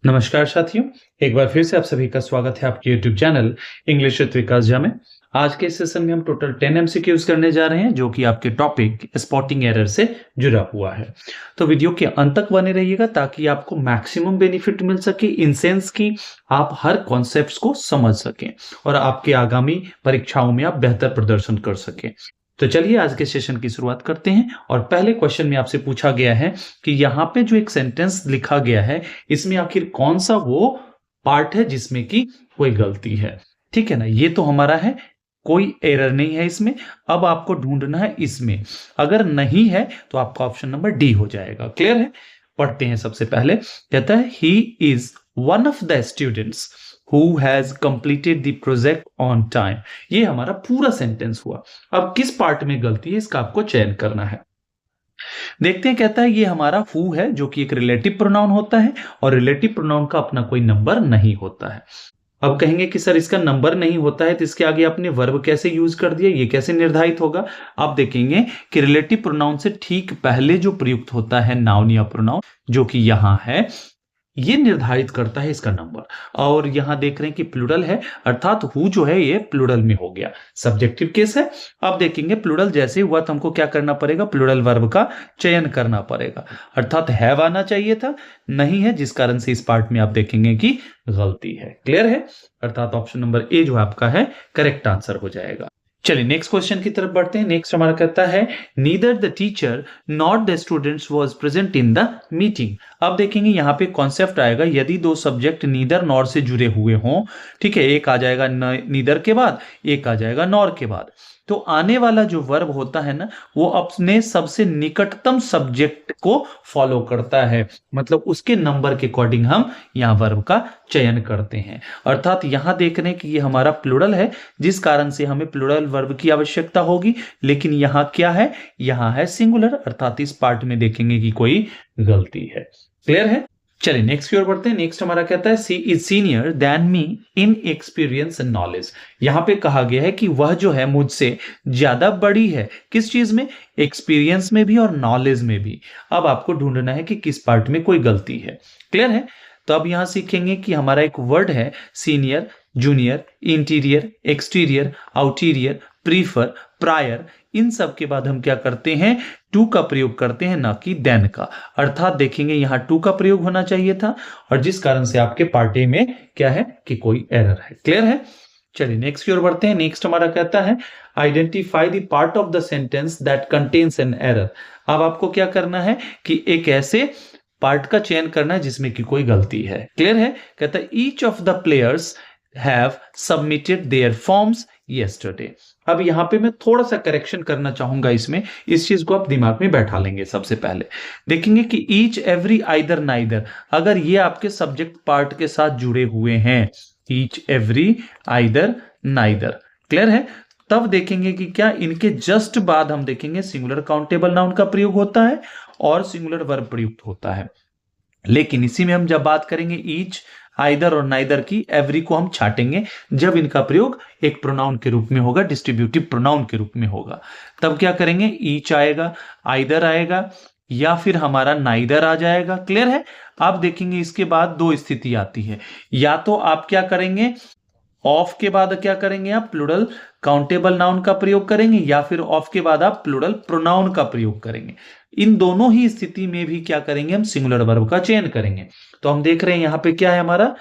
नमस्कार साथियों, एक बार फिर से आप सभी का स्वागत है आपके YouTube चैनल इंग्लिश विद विकास झा में। आज के इस सेशन में हम टोटल 10 MCQs करने जा रहे हैं जो कि आपके टॉपिक स्पॉटिंग एरर से जुड़ा हुआ है। तो वीडियो के अंत तक बने रहिएगा ताकि आपको मैक्सिमम बेनिफिट मिल सके, इन सेंस कि आप हर कॉन्सेप्ट्स को समझ सकें और आपके आगामी परीक्षाओं में आप बेहतर प्रदर्शन कर सकें। तो चलिए आज के सेशन की शुरुआत करते हैं। और पहले क्वेश्चन में आपसे पूछा गया है कि यहाँ पे जो एक सेंटेंस लिखा गया है इसमें आखिर कौन सा वो पार्ट है जिसमें कि कोई गलती है। ठीक है ना, ये तो हमारा है, कोई एरर नहीं है इसमें। अब आपको ढूंढना है इसमें, अगर नहीं है तो आपका ऑप्शन नंबर डी हो जाएगा। क्लियर है? पढ़ते हैं। सबसे पहले कहता है he is one of the students who has completed the project on time। ये हमारा पूरा सेंटेंस हुआ। अब किस पार्ट में गलती है इसका आपको चयन करना है। देखते हैं, कहता है ये हमारा who है जो कि एक रिलेटिव प्रोनाउन होता है और रिलेटिव प्रोनाउन का अपना कोई नंबर नहीं होता है। अब कहेंगे कि सर इसका नंबर नहीं होता है तो इसके आगे आपने वर्ब कैसे यूज कर दिया, ये कैसे निर्धारित होगा। आप देखेंगे कि रिलेटिव प्रोनाउन से ठीक पहले जो प्रयुक्त होता है नाउन या प्रोनाउन जो कि यहां है, ये निर्धारित करता है इसका नंबर। और यहां देख रहे हैं कि प्लूरल है अर्थात हु जो है ये प्लूरल में हो गया, सब्जेक्टिव केस है। अब देखेंगे प्लूरल जैसे हुआ तो हमको क्या करना पड़ेगा, प्लूरल वर्ब का चयन करना पड़ेगा। अर्थात हैव आना चाहिए था, नहीं है, जिस कारण से इस पार्ट में आप देखेंगे कि गलती है। क्लियर है? अर्थात ऑप्शन नंबर ए जो आपका है करेक्ट आंसर हो जाएगा। चलिए नेक्स्ट क्वेश्चन की तरफ बढ़ते हैं। नेक्स्ट हमारा कहता है neither the teacher not the students was present in the meeting. अब देखेंगे यहाँ पे कॉन्सेप्ट आएगा यदि दो सब्जेक्ट नीदर नॉर से जुड़े हुए हों, ठीक है, एक आ जाएगा नीदर के बाद, एक आ जाएगा नॉर के बाद, तो आने वाला जो वर्ब होता है ना वो अपने सबसे निकटतम सब्जेक्ट को फॉलो करता है, मतलब उसके नंबर के अकॉर्डिंग हम यहाँ वर्ब का चयन करते हैं। अर्थात यहां देख रहे हैं कि ये हमारा प्लूरल है जिस कारण से हमें प्लूरल वर्ब की आवश्यकता होगी, लेकिन यहाँ क्या है, यहाँ है सिंगुलर, अर्थात इस पार्ट में देखेंगे कि कोई गलती है। क्लियर है? चलिए नेक्स्ट की ओर बढ़ते हैं। नेक्स्ट हमारा कहता है she is senior than me in experience and knowledge. यहां पे कहा गया है कि वह जो है मुझसे ज्यादा बड़ी है, किस चीज में, एक्सपीरियंस में भी और नॉलेज में भी। अब आपको ढूंढना है कि किस पार्ट में कोई गलती है। क्लियर है? तो अब यहां सीखेंगे कि हमारा एक वर्ड है senior, junior, interior, exterior, outerior, prefer, prior. इन सब के बाद हम क्या करते हैं, टू का प्रयोग करते हैं, ना कि देन का। अर्थात देखेंगे यहां टू का प्रयोग होना चाहिए था और जिस कारण से आपके पार्टी में क्या है कि कोई एरर है। क्लियर है? चलिए नेक्स्ट की ओर बढ़ते हैं। नेक्स्ट हमारा कहता है identify the part of the sentence that contains an error. अब आपको क्या करना है कि एक ऐसे पार्ट का चयन करना है जिसमें कि कोई गलती है। क्लियर है? कहता है each of the players have submitted there forms yesterday. अब यहां पे मैं थोड़ा सा करेक्शन करना चाहूंगा इसमें, इस चीज को आप दिमाग में बैठा लेंगे। सबसे पहले देखेंगे कि ईच, एवरी, आइदर, नाइदर, अगर ये आपके सब्जेक्ट पार्ट के साथ जुड़े हुए हैं, each, every, either, neither, clear है, तब देखेंगे कि क्या इनके जस्ट बाद हम देखेंगे सिंगुलर काउंटेबल नाउन का प्रयोग होता है और सिंगुलर वर्ब प्रयुक्त होता है। लेकिन इसी में हम जब बात करेंगे ईच, आइदर और नाइदर की, एवरी को हम छाटेंगे जब इनका प्रयोग एक प्रोनाउन के रूप में होगा, डिस्ट्रीब्यूटिव प्रोनाउन के रूप में होगा। तब क्या करेंगे, ईच आएगा, आइदर आएगा या फिर हमारा नाइदर आ जाएगा। क्लियर है? आप देखेंगे इसके बाद दो स्थिति आती है, या तो आप क्या करेंगे, ऑफ के बाद क्या करेंगे, आप प्लूरल काउंटेबल नाउन का प्रयोग करेंगे या फिर ऑफ के बाद आप प्लूरल प्रोनाउन का प्रयोग करेंगे। इन दोनों ही स्थिति में भी क्या करेंगे, हम सिंगुलर वर्ब का चयन करेंगे। तो हम देख रहे हैं यहां पे क्या है, हमारा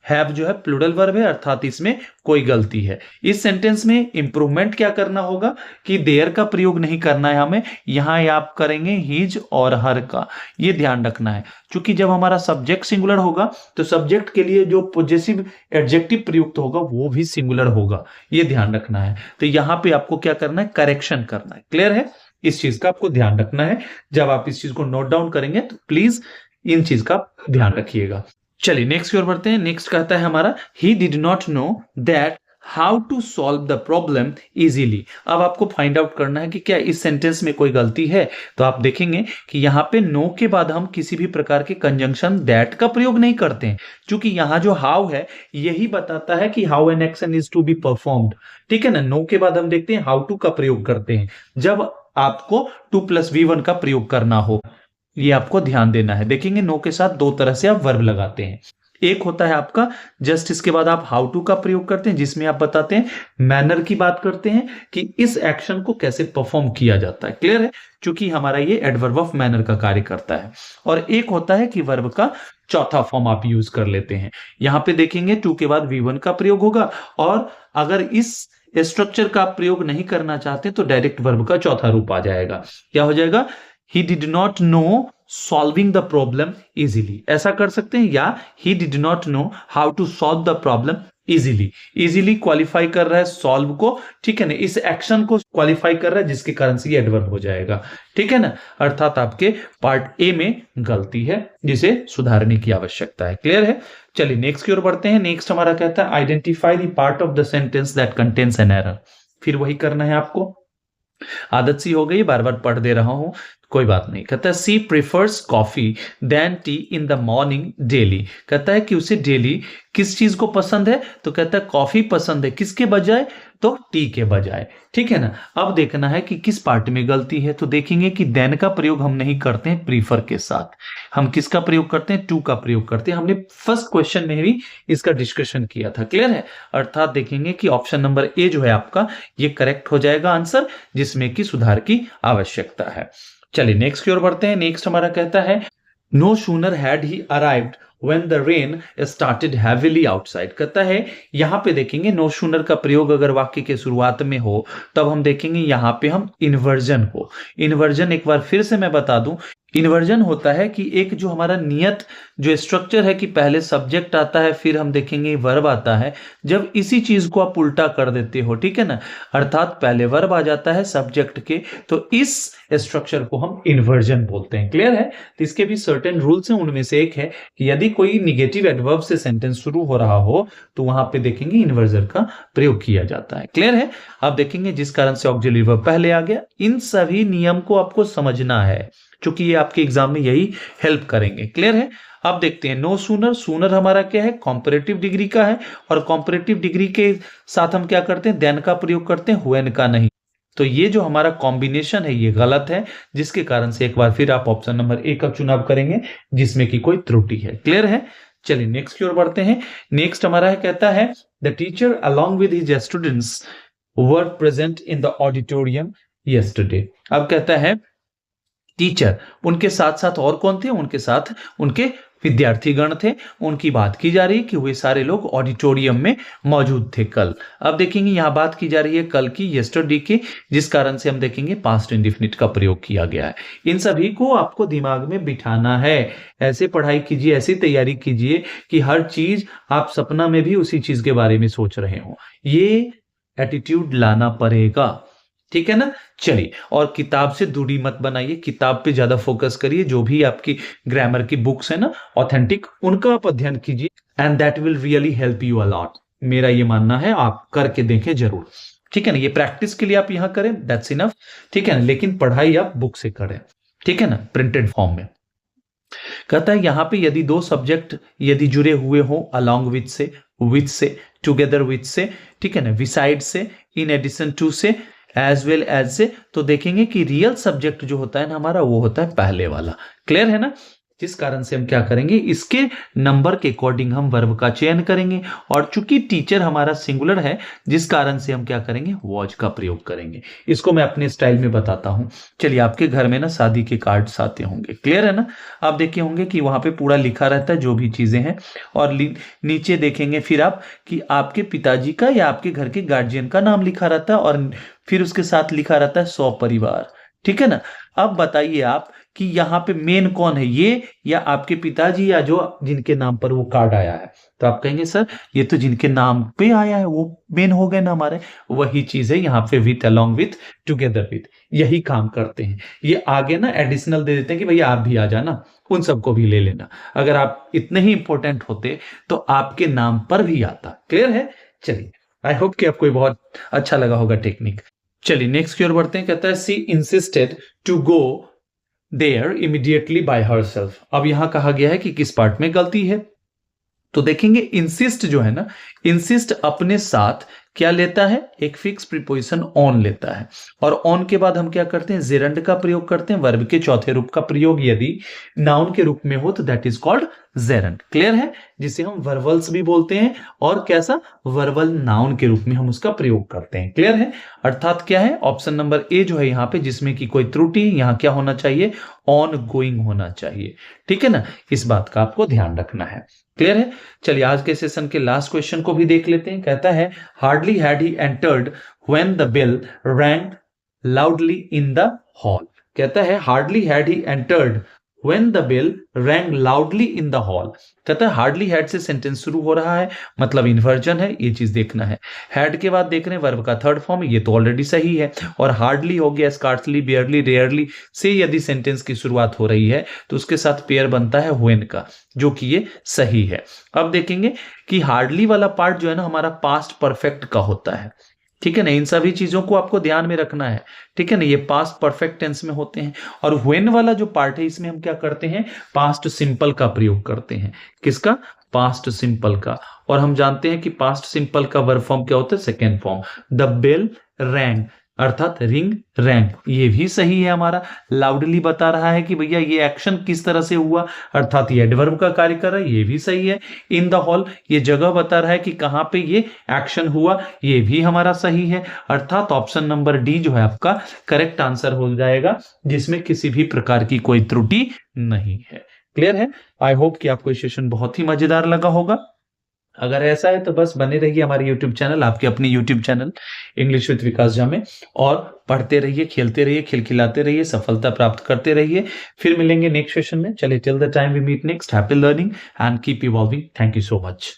हैव जो है प्लूरल वर्ब है अर्थात इसमें कोई गलती है। इस सेंटेंस में इंप्रूवमेंट क्या करना होगा कि देयर का प्रयोग नहीं करना है हमें, यहां आप करेंगे हिज और हर का, ये ध्यान रखना है। क्योंकि जब हमारा सब्जेक्ट सिंगुलर होगा तो सब्जेक्ट के लिए जो पॉजेसिव एडजेक्टिव प्रयुक्त होगा वो भी सिंगुलर होगा, ये ध्यान रखना है। तो यहां पे आपको क्या करना है, करेक्शन करना है। क्लियर है? इस चीज का आपको ध्यान रखना है। जब आप इस चीज को नोट डाउन करेंगे तो प्लीज इन चीज का ध्यान रखिएगा। चलिए नेक्स्ट की ओर बढ़ते हैं। नेक्स्ट कहता है हमारा he did not know that how to solve the problem easily. अब आपको फाइंड आउट करना है कि क्या इस सेंटेंस में कोई गलती है। तो आप देखेंगे कि यहां पे नो के बाद हम किसी भी प्रकार के कंजंक्शन दैट का प्रयोग नहीं करते हैं, क्योंकि यहां जो हाउ है यही बताता है कि how an action is to be performed. ठीक है ना? नो के बाद हम देखते हैं हाउ टू का प्रयोग करते हैं जब आपको 2+V1 का प्रयोग करना हो। ये आपको ध्यान देना है। देखेंगे नो के साथ दो तरह से आप वर्ब लगाते हैं। एक होता है आपका जस्ट इसके बाद आप हाउ टू का प्रयोग करते हैं, जिसमें आप बताते हैं, मैनर की बात करते हैं कि इस एक्शन को कैसे परफॉर्म किया जाता है। क्लियर है, क्योंकि हमारा ये एडवर्ब ऑफ मैनर का कार्य करता है। और एक होता है कि वर्ब का चौथा फॉर्म आप यूज कर लेते हैं। यहां पे देखेंगे टू के बाद V1 का प्रयोग होगा, और अगर इस स्ट्रक्चर का प्रयोग नहीं करना चाहते तो डायरेक्ट वर्ब का चौथा रूप आ जाएगा। क्या हो जाएगा? He did not know solving the problem easily, ऐसा कर सकते हैं, या he did not know how to solve the problem easily. Easily qualify कर रहा है सॉल्व को, ठीक है ना, इस एक्शन को क्वालिफाई कर रहा है, जिसके कारण से ये एडवर्ब हो जाएगा। ठीक है ना, अर्थात आपके पार्ट ए में गलती है जिसे सुधारने की आवश्यकता है। क्लियर है, चलिए नेक्स्ट की ओर बढ़ते हैं। नेक्स्ट हमारा कहता है identify the part of the sentence that contains an error. फिर वही करना है आपको, आदत सी हो गई, बार बार पढ़ दे रहा हूं, कोई बात नहीं। कहता है she prefers coffee than tea in the morning daily. कहता है कि उसे डेली किस चीज को पसंद है, तो कहता है कॉफी पसंद है, किसके बजाय, तो टी के बजाय। ठीक है ना, अब देखना है कि किस पार्ट में गलती है। तो देखेंगे कि देन का प्रयोग हम नहीं करते हैं प्रीफर के साथ, हम किसका प्रयोग करते हैं, टू का प्रयोग करते हैं। हमने फर्स्ट क्वेश्चन में भी इसका डिस्कशन किया था। क्लियर है, अर्थात देखेंगे कि ऑप्शन नंबर ए जो है आपका ये करेक्ट हो जाएगा आंसर, जिसमें कि सुधार की आवश्यकता है। चलिए नेक्स्ट की ओर बढ़ते हैं। नेक्स्ट हमारा कहता है no sooner had he arrived when the rain started heavily outside। कहता है यहां पे देखेंगे नो सूनर का प्रयोग अगर वाक्य के शुरुआत में हो, तब हम देखेंगे यहां पे हम इन्वर्जन हो। इन्वर्जन एक बार फिर से मैं बता दूं, इन्वर्जन होता है कि एक जो हमारा नियत जो स्ट्रक्चर है कि पहले सब्जेक्ट आता है फिर हम देखेंगे वर्ब आता है, जब इसी चीज को आप उल्टा कर देते हो, ठीक है ना, अर्थात पहले वर्ब आ जाता है सब्जेक्ट के, तो इस स्ट्रक्चर को हम इन्वर्जन बोलते हैं। क्लियर है, तो इसके भी सर्टेन रूल्स हैं, उनमें से एक है कि यदि कोई निगेटिव एडवर्ब से सेंटेंस शुरू हो रहा हो तो वहां पे देखेंगे इन्वर्जन का प्रयोग किया जाता है। क्लियर है, अब देखेंगे जिस कारण से ऑक्सिलरी वर्ब पहले आ गया। इन सभी नियम को आपको समझना है, क्योंकि ये आपके एग्जाम में यही हेल्प करेंगे। क्लियर है, अब देखते हैं नो सूनर। सूनर हमारा क्या है, कॉम्परेटिव डिग्री का है, और कॉम्परेटिव डिग्री के साथ हम क्या करते हैं, देन का प्रयोग करते हैं, व्हेन का नहीं। तो ये जो हमारा कॉम्बिनेशन है ये गलत है, जिसके कारण से एक बार फिर आप ऑप्शन नंबर ए का चुनाव करेंगे, जिसमें कि कोई त्रुटि है। क्लियर है, चलिए नेक्स्ट की ओर बढ़ते हैं। नेक्स्ट हमारा है कहता है the teacher along with his students were present in the auditorium yesterday. अब कहता है टीचर, उनके साथ साथ और कौन थे, उनके साथ उनके विद्यार्थीगण थे, उनकी बात की जा रही है कि वे सारे लोग ऑडिटोरियम में मौजूद थे कल। अब देखेंगे यहां बात की जा रही है कल की, यस्टरडे की, जिस कारण से हम देखेंगे पास्ट इंडेफिनिट का प्रयोग किया गया है। इन सभी को आपको दिमाग में बिठाना है, ऐसे पढ़ाई कीजिए, ऐसी तैयारी कीजिए कि हर चीज आप सपना में भी उसी चीज के बारे में सोच रहे हो, ये एटीट्यूड लाना पड़ेगा। ठीक है ना, चलिए, और किताब से दूरी मत बनाइए, किताब पे ज्यादा फोकस करिए, जो भी आपकी ग्रामर की बुक्स है ना ऑथेंटिक, उनका आप अध्ययन कीजिए, and that will really help you a lot. मेरा ये मानना है, आप करके देखें जरूर। ठीक है ना, ये प्रैक्टिस के लिए आप यहां करें, दैट्स इनफ। ठीक है ना, लेकिन पढ़ाई आप बुक से करें, ठीक है ना, प्रिंटेड फॉर्म में। कहता है यहां पे यदि दो सब्जेक्ट यदि जुड़े हुए हो अलोंग विथ से, टुगेदर विथ से, ठीक है ना, बिसाइड से, इन एडिशन टू से, एज वेल एज से, तो देखेंगे कि रियल सब्जेक्ट जो होता है ना हमारा, वो होता है पहले वाला। क्लियर है ना, जिस कारण से हम क्या करेंगे, इसके नंबर के अकॉर्डिंग हम वर्ब का चयन करेंगे, और चूंकि टीचर हमारा सिंगुलर है, जिस कारण से हम क्या करेंगे, वॉच का प्रयोग करेंगे। इसको मैं अपने स्टाइल में बताता हूं। चलिए, आपके घर में ना शादी के कार्ड्स आते होंगे, क्लियर है ना, आप देखे होंगे कि वहां पे पूरा लिखा रहता है जो भी चीजें हैं, और नीचे देखेंगे फिर आप कि आपके पिताजी का या आपके घर के गार्जियन का नाम लिखा रहता है, और फिर उसके साथ लिखा रहता है 100 परिवार। ठीक है ना, अब बताइए आप कि यहाँ पे मेन कौन है, ये या आपके पिताजी, या जो जिनके नाम पर वो कार्ड आया है। तो आप कहेंगे सर ये तो जिनके नाम पे आया है वो मेन हो गए ना हमारे। वही चीज है यहाँ पे, with, along with, together with, यही काम करते हैं। ये आगे ना एडिशनल दे देते हैं कि भैया आप भी आ जाना, उन सबको भी ले लेना। अगर आप इतने ही इंपॉर्टेंट होते तो आपके नाम पर भी आता। क्लियर है, चलिए, आई होप कि आपको बहुत अच्छा लगा होगा टेक्निक। चलिए नेक्स्ट की ओर बढ़ते हैं। कहता है she insisted to go there immediately by herself. अब यहां कहा गया है कि किस पार्ट में गलती है, तो देखेंगे इंसिस्ट जो है ना, इंसिस्ट अपने साथ क्या लेता है, एक फिक्स प्रीपोजिशन ऑन लेता है, और ऑन के बाद हम क्या करते हैं, जेरंड का प्रयोग करते हैं। वर्ब के चौथे रूप का प्रयोग यदि नाउन के रूप में हो तो that is called gerund. Clear है, जिसे हम वर्बल्स भी बोलते हैं, और कैसा, वर्बल नाउन के रूप में हम उसका प्रयोग करते हैं। क्लियर है, अर्थात क्या है, ऑप्शन नंबर ए जो है यहाँ पे, जिसमें कि कोई त्रुटि, यहाँ क्या होना चाहिए, ऑन गोइंग होना चाहिए। ठीक है ना, इस बात का आपको ध्यान रखना है। क्लियर है, चलिए आज के सेशन के लास्ट क्वेश्चन को भी देख लेते हैं। कहता है hardly had he entered when the bell rang loudly in the hall. कहता है hardly had he entered when the bell rang loudly in the hall. कहता है हार्डली हैड से सेंटेंस शुरू हो रहा है, मतलब इन्वर्जन है, ये चीज देखना है। हैड के बाद देख रहे हैं वर्ब का थर्ड फॉर्म, ये तो ऑलरेडी सही है, और हार्डली हो गया, स्कार्सली, बेयरली, रेयरली से यदि सेंटेंस की शुरुआत हो रही है तो उसके साथ पेयर बनता है व्हेन का, जो कि ये सही है। अब देखेंगे कि हार्डली वाला पार्ट जो है ना हमारा पास्ट परफेक्ट का होता है। ठीक है ना, इन सभी चीजों को आपको ध्यान में रखना है। ठीक है ना, ये पास्ट परफेक्ट टेंस में होते हैं, और व्हेन वाला जो पार्ट है इसमें हम क्या करते हैं, पास्ट सिंपल का प्रयोग करते हैं। किसका, पास्ट सिंपल का। और हम जानते हैं कि पास्ट सिंपल का वर्ब फॉर्म क्या होता है, second form. The bell rang अर्थात रिंग रैंग, ये भी सही है हमारा। लाउडली बता रहा है कि भैया ये एक्शन किस तरह से हुआ, अर्थात ये एडवर्ब का कार्य कर रहा है, ये भी सही है। इन द हॉल, ये जगह बता रहा है कि कहां पे ये एक्शन हुआ, ये भी हमारा सही है। अर्थात ऑप्शन नंबर डी जो है आपका करेक्ट आंसर हो जाएगा, जिसमें किसी भी प्रकार की कोई त्रुटि नहीं है। क्लियर है, आई होप कि आपको सेशन बहुत ही मजेदार लगा होगा। अगर ऐसा है तो बस बने रहिए हमारे YouTube चैनल, आपके अपने YouTube चैनल इंग्लिश विद विकास झा में, और पढ़ते रहिए, खेलते रहिए, खिलखिलाते रहिए, सफलता प्राप्त करते रहिए। फिर मिलेंगे नेक्स्ट सेशन में। चलिए, till the time we meet next, happy learning and keep evolving. Thank you so much.